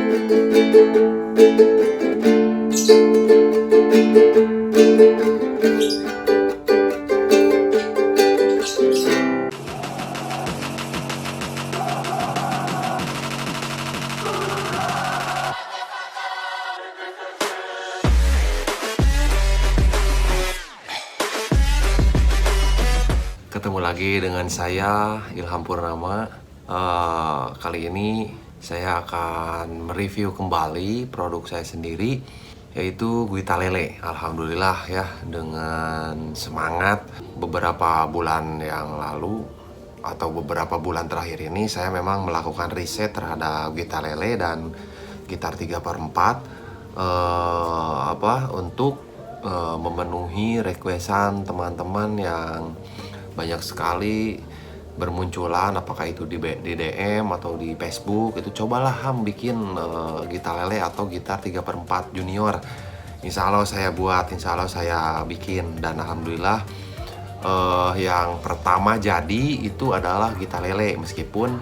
Ketemu lagi dengan saya Ilham Purnama. Kali ini saya akan mereview kembali produk saya sendiri, yaitu Guita Lele. Alhamdulillah ya, dengan semangat beberapa bulan yang lalu atau beberapa bulan terakhir ini saya memang melakukan riset terhadap Guita Lele dan gitar 3/4 untuk memenuhi requestan teman-teman yang banyak sekali bermunculan, apakah itu di DM atau di Facebook. Itu cobalah Ham bikin gitar lele atau gitar 3/4 junior. Insya Allah saya buat, insya Allah saya bikin. Dan alhamdulillah yang pertama jadi itu adalah gitar lele, meskipun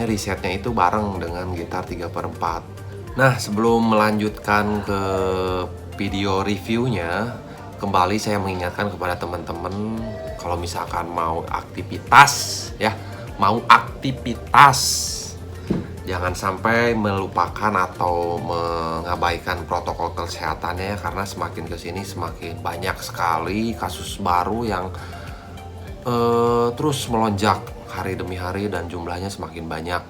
risetnya itu bareng dengan gitar 3/4. Nah, sebelum melanjutkan ke video reviewnya, kembali saya mengingatkan kepada teman-teman, kalau misalkan mau aktivitas, jangan sampai melupakan atau mengabaikan protokol kesehatannya, karena semakin kesini semakin banyak sekali kasus baru yang terus melonjak hari demi hari dan jumlahnya semakin banyak.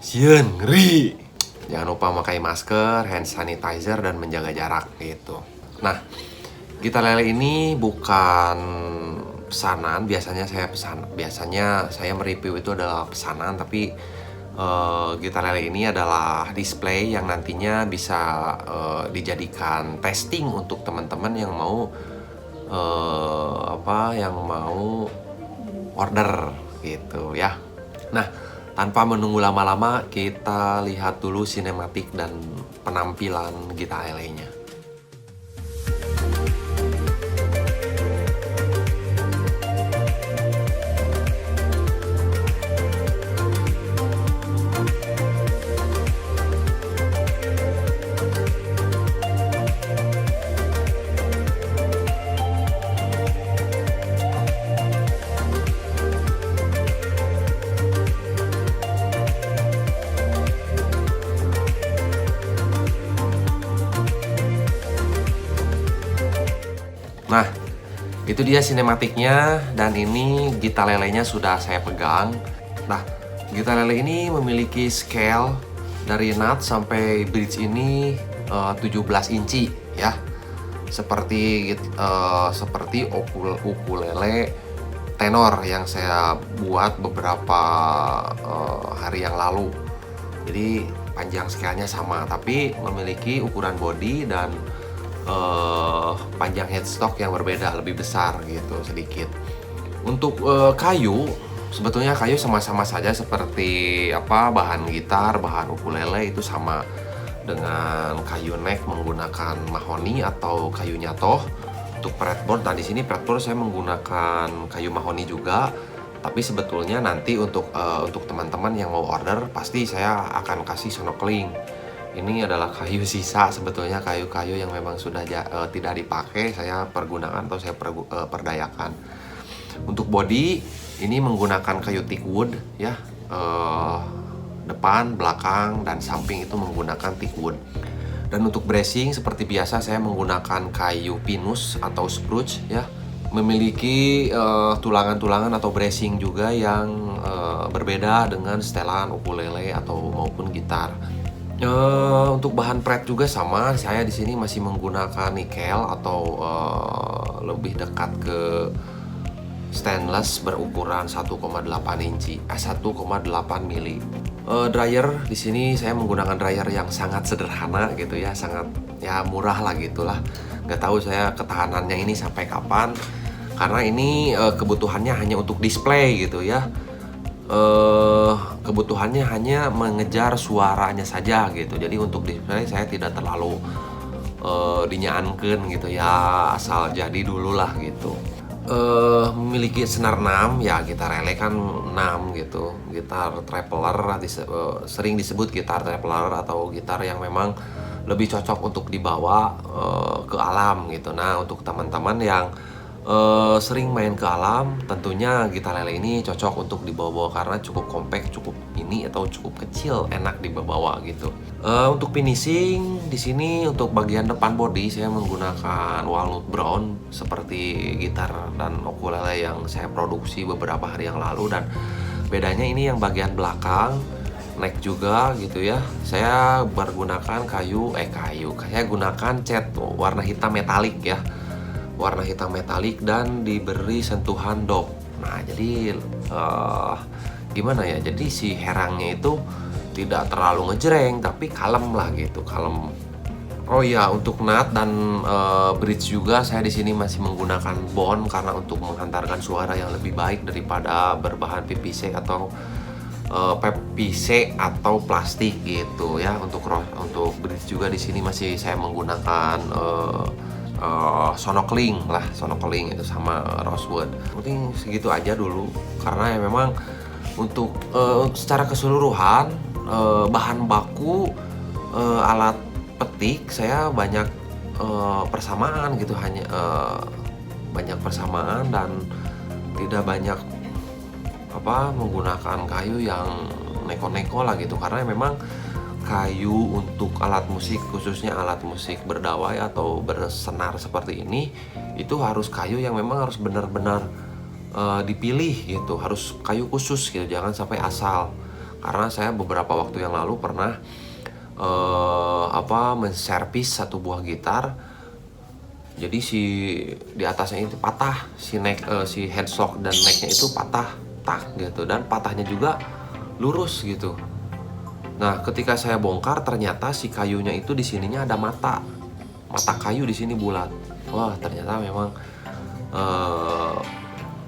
Sieun, ngeri. Jangan lupa memakai masker, hand sanitizer, dan menjaga jarak gitu. Nah, gitar lele ini bukan pesanan. Biasanya saya mereview itu adalah pesanan, tapi gitar lele ini adalah display yang nantinya bisa dijadikan testing untuk teman-teman yang mau order gitu ya. Nah, tanpa menunggu lama-lama, kita lihat dulu sinematik dan penampilan gitar lele-nya. Nah, itu dia sinematiknya, dan ini gitar lelenya sudah saya pegang. Nah, gitar lele ini memiliki scale dari nut sampai bridge ini 17 inci ya. Seperti ukulele tenor yang saya buat beberapa hari yang lalu. Jadi panjang scale-nya sama, tapi memiliki ukuran body dan panjang headstock yang berbeda, lebih besar gitu sedikit. Untuk kayu, sebetulnya kayu sama-sama saja seperti bahan gitar, bahan ukulele itu sama dengan kayu neck menggunakan mahoni atau kayu nyatoh. Untuk fretboard, dan di sini fretboard saya menggunakan kayu mahoni juga. Tapi sebetulnya nanti untuk teman-teman yang mau order, pasti saya akan kasih sonokling. Ini adalah kayu sisa, sebetulnya kayu-kayu yang memang sudah tidak dipakai, saya pergunakan atau saya perdayakan. Untuk body, ini menggunakan kayu teak wood ya. Depan, belakang, dan samping itu menggunakan teak wood. Dan untuk bracing, seperti biasa saya menggunakan kayu pinus atau spruce ya. Memiliki tulangan-tulangan atau bracing juga yang berbeda dengan setelan ukulele atau maupun gitar. Untuk bahan pret juga sama, saya di sini masih menggunakan nikel atau lebih dekat ke stainless berukuran 1,8 mili. Dryer di sini saya menggunakan dryer yang sangat sederhana gitu ya, sangat ya murah lah gitulah. Nggak tahu saya ketahanannya ini sampai kapan, karena ini kebutuhannya hanya untuk display gitu ya. Kebutuhannya hanya mengejar suaranya saja gitu. Jadi untuk display saya tidak terlalu dinyaankeun gitu ya, asal jadi dulu lah gitu. memiliki senar 6 ya, gitar ele kan 6 gitu. Gitar traveler sering disebut gitar traveler atau gitar yang memang lebih cocok untuk dibawa ke alam gitu. Nah, untuk teman-teman yang sering main ke alam, tentunya gitar lele ini cocok untuk dibawa-bawa karena cukup compact, cukup mini atau cukup kecil, enak dibawa gitu. Untuk finishing di sini untuk bagian depan body saya menggunakan walnut brown seperti gitar dan ukulele yang saya produksi beberapa hari yang lalu, dan bedanya ini yang bagian belakang neck juga gitu ya. Saya bergunakan saya gunakan cat warna hitam metalik ya, warna hitam metalik dan diberi sentuhan dop. Nah, jadi gimana ya? Jadi si herangnya itu tidak terlalu ngejreng, tapi kalem lah gitu, kalem. Oh iya, untuk nut dan bridge juga saya di sini masih menggunakan bond karena untuk menghantarkan suara yang lebih baik daripada berbahan PVC atau PVC atau plastik gitu ya. Untuk bridge juga di sini masih saya menggunakan sonokling itu sama rosewood. Mungkin segitu aja dulu karena ya memang untuk secara keseluruhan bahan baku alat petik saya banyak persamaan gitu, hanya banyak persamaan dan tidak banyak menggunakan kayu yang neko-neko lah gitu, karena memang kayu untuk alat musik, khususnya alat musik berdawai atau bersenar seperti ini, itu harus kayu yang memang harus benar-benar dipilih gitu, harus kayu khusus gitu, jangan sampai asal. Karena saya beberapa waktu yang lalu pernah menservis satu buah gitar, jadi di atasnya itu patah, si headstock dan necknya itu patah gitu, dan patahnya juga lurus gitu. Nah, ketika saya bongkar ternyata si kayunya itu di sininya ada mata kayu di sini bulat. Wah, ternyata memang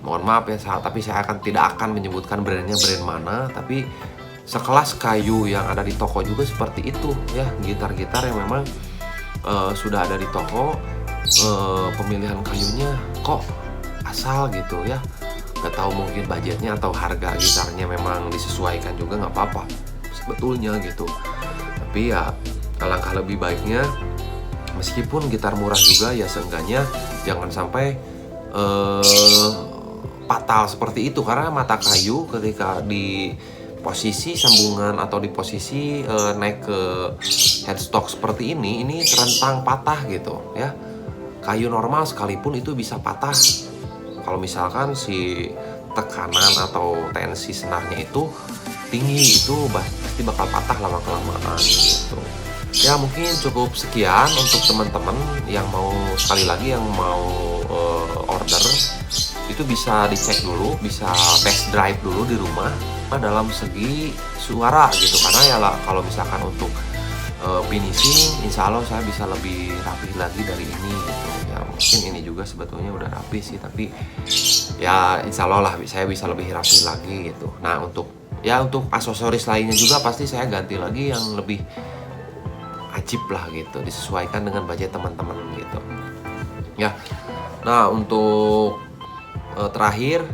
mohon maaf ya, tapi saya tidak akan menyebutkan brand mana, tapi sekelas kayu yang ada di toko juga seperti itu ya, gitar-gitar yang memang sudah ada di toko, pemilihan kayunya kok asal gitu ya. Gak tahu, mungkin budgetnya atau harga gitarnya memang disesuaikan juga, nggak apa-apa sebetulnya gitu. Tapi ya alangkah lebih baiknya meskipun gitar murah juga ya seenggaknya jangan sampai fatal seperti itu, karena mata kayu ketika di posisi sambungan atau di posisi naik ke headstock seperti ini rentang patah gitu ya. Kayu normal sekalipun itu bisa patah kalau misalkan si tekanan atau tensi senarnya itu tinggi, itu pasti bakal patah lama-kelamaan gitu. Ya mungkin cukup sekian untuk teman-teman yang mau, sekali lagi yang mau order itu bisa dicek dulu, bisa test drive dulu di rumah dalam segi suara gitu, karena ya lah, kalau misalkan untuk finishing insya Allah saya bisa lebih rapi lagi dari ini gitu ya. Mungkin ini juga sebetulnya udah rapi sih, tapi ya insya Allah lah saya bisa lebih rapi lagi gitu. Nah, untuk aksesoris lainnya juga pasti saya ganti lagi yang lebih ajib lah gitu, disesuaikan dengan budget teman-teman gitu ya. Nah, untuk terakhir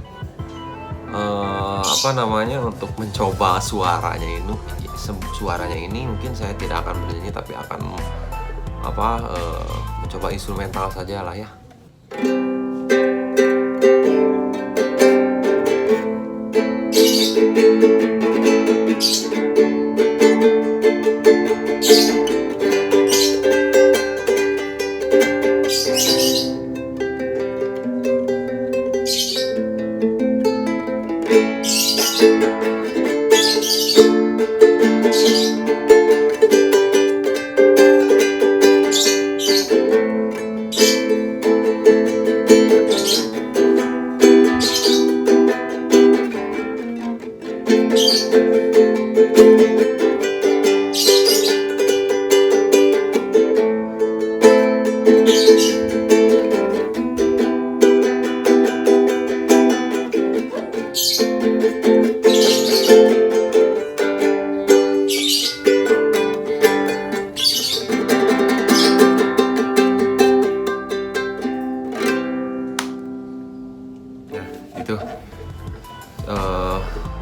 untuk mencoba suaranya ini mungkin saya tidak akan bernyanyi, tapi akan mencoba instrumental saja lah ya.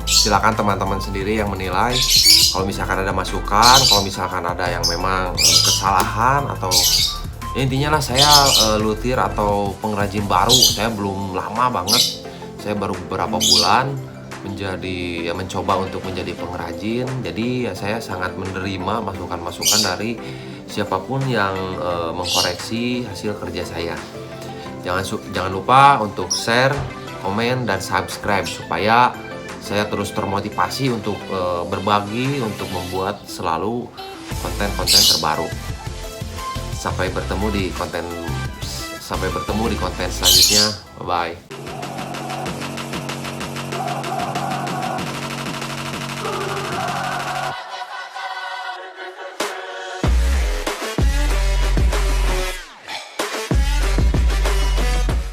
silakan teman-teman sendiri yang menilai. Kalau misalkan ada masukan, kalau misalkan ada yang memang kesalahan atau intinya lah, saya lutir atau pengrajin baru, saya belum lama banget, saya baru beberapa bulan mencoba untuk menjadi pengrajin. Jadi ya saya sangat menerima masukan-masukan dari siapapun yang mengkoreksi hasil kerja saya. Jangan lupa untuk share, komen, dan subscribe supaya saya terus termotivasi untuk berbagi, untuk membuat selalu konten-konten terbaru. Sampai bertemu di konten selanjutnya. Bye bye.